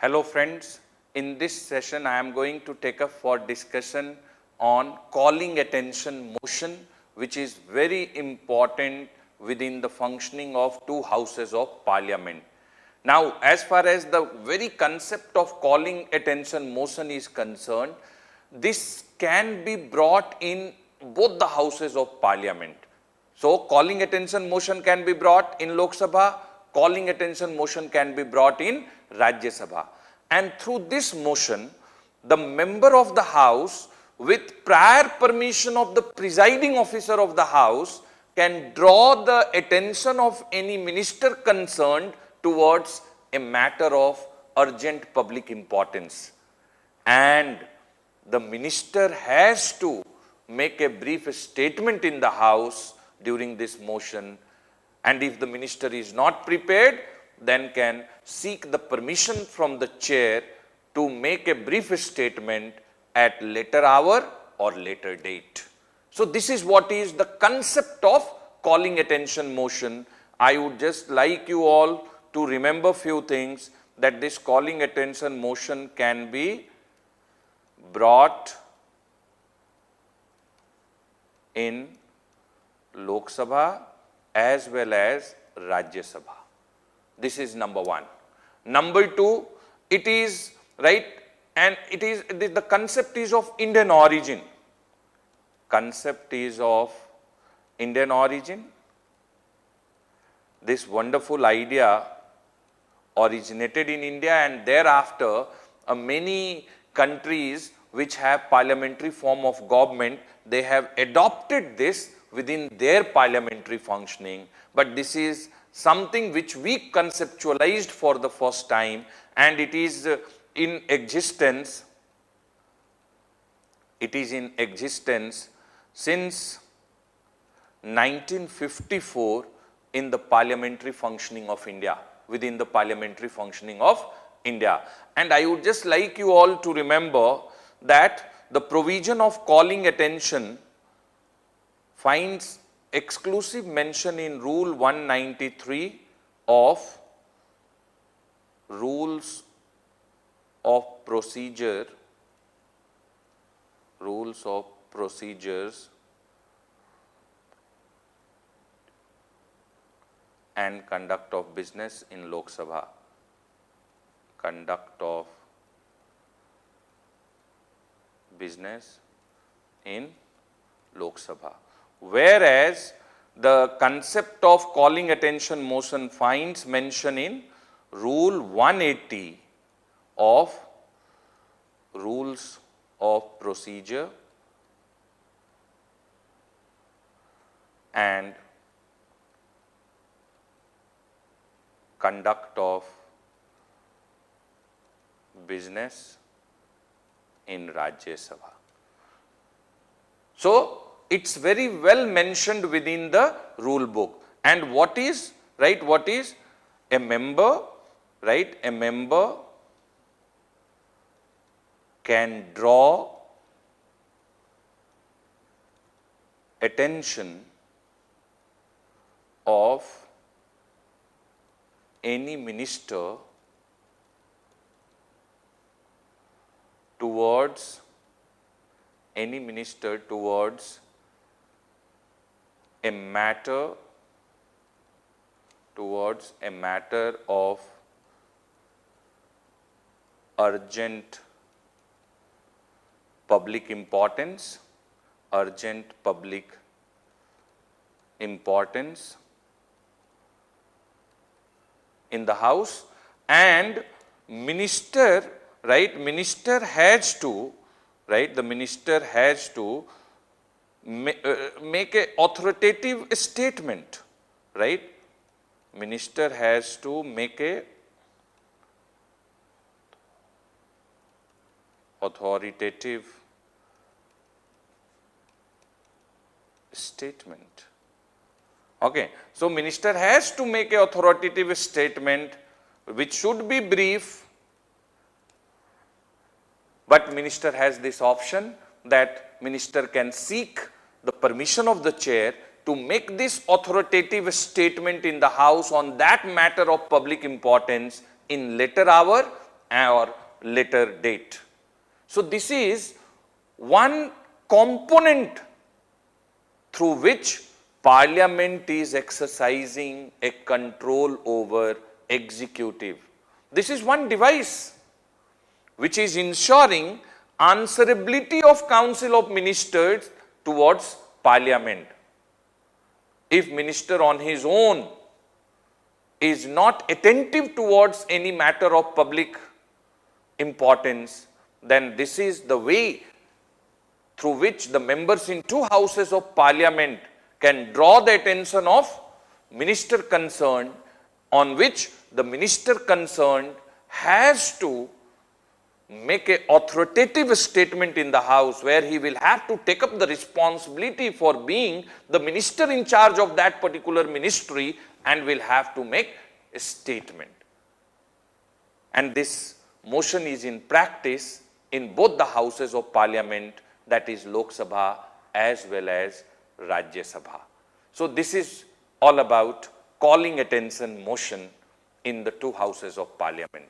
Hello friends, in this session I am going to take up for discussion on calling attention motion, which is very important within the functioning of two houses of parliament. Now, as far as the very concept of calling attention motion is concerned, this can be brought in both the houses of parliament. So, calling attention motion can be brought in Lok Sabha, calling attention motion can be brought in Rajya Sabha. And through this motion, the member of the house, with prior permission of the presiding officer of the house, can draw the attention of any minister concerned towards a matter of urgent public importance. And the minister has to make a brief statement in the house during this motion, and if the minister is not prepared, then can seek the permission from the chair to make a brief statement at later hour or later date. So this is what is the concept of calling attention motion. I would just like you all to remember few things, that this calling attention motion can be brought in Lok Sabha as well as Rajya Sabha. This is number one. Number two, it is right, and it is the concept is of Indian origin. Concept is of Indian origin. This wonderful idea originated in India, and thereafter many countries which have parliamentary form of government, they have adopted this within their parliamentary functioning. But this is something which we conceptualized for the first time, and it is in existence. It is in existence since 1954 in the parliamentary functioning of India, within the parliamentary functioning of India. And I would just like you all to remember that the provision of calling attention finds exclusive mention in Rule 193 of Rules of Procedure, Rules of Procedures and Conduct of Business in Lok Sabha. Conduct of Business in Lok Sabha. Whereas the concept of calling attention motion finds mention in Rule 180 of Rules of Procedure and Conduct of Business in Rajya Sabha. So it's very well mentioned within the rule book. And what is, right, what is a member, right? A member can draw attention of any minister towards a matter of urgent public importance, in the house, and minister, right, minister has to, right, the minister has to make a authoritative statement, right? Minister has to make a authoritative statement. Okay, so minister has to make a authoritative statement which should be brief, but minister has this option that minister can seek the permission of the chair to make this authoritative statement in the house on that matter of public importance in later hour or later date. So this is one component through which Parliament is exercising a control over executive. This is one device which is ensuring answerability of Council of Ministers towards Parliament. If minister on his own is not attentive towards any matter of public importance, then this is the way through which the members in two houses of Parliament can draw the attention of minister concerned, on which the minister concerned has to make an authoritative statement in the house, where he will have to take up the responsibility for being the minister in charge of that particular ministry and will have to make a statement. And this motion is in practice in both the houses of Parliament, that is Lok Sabha as well as Rajya Sabha. So this is all about calling attention motion in the two houses of Parliament.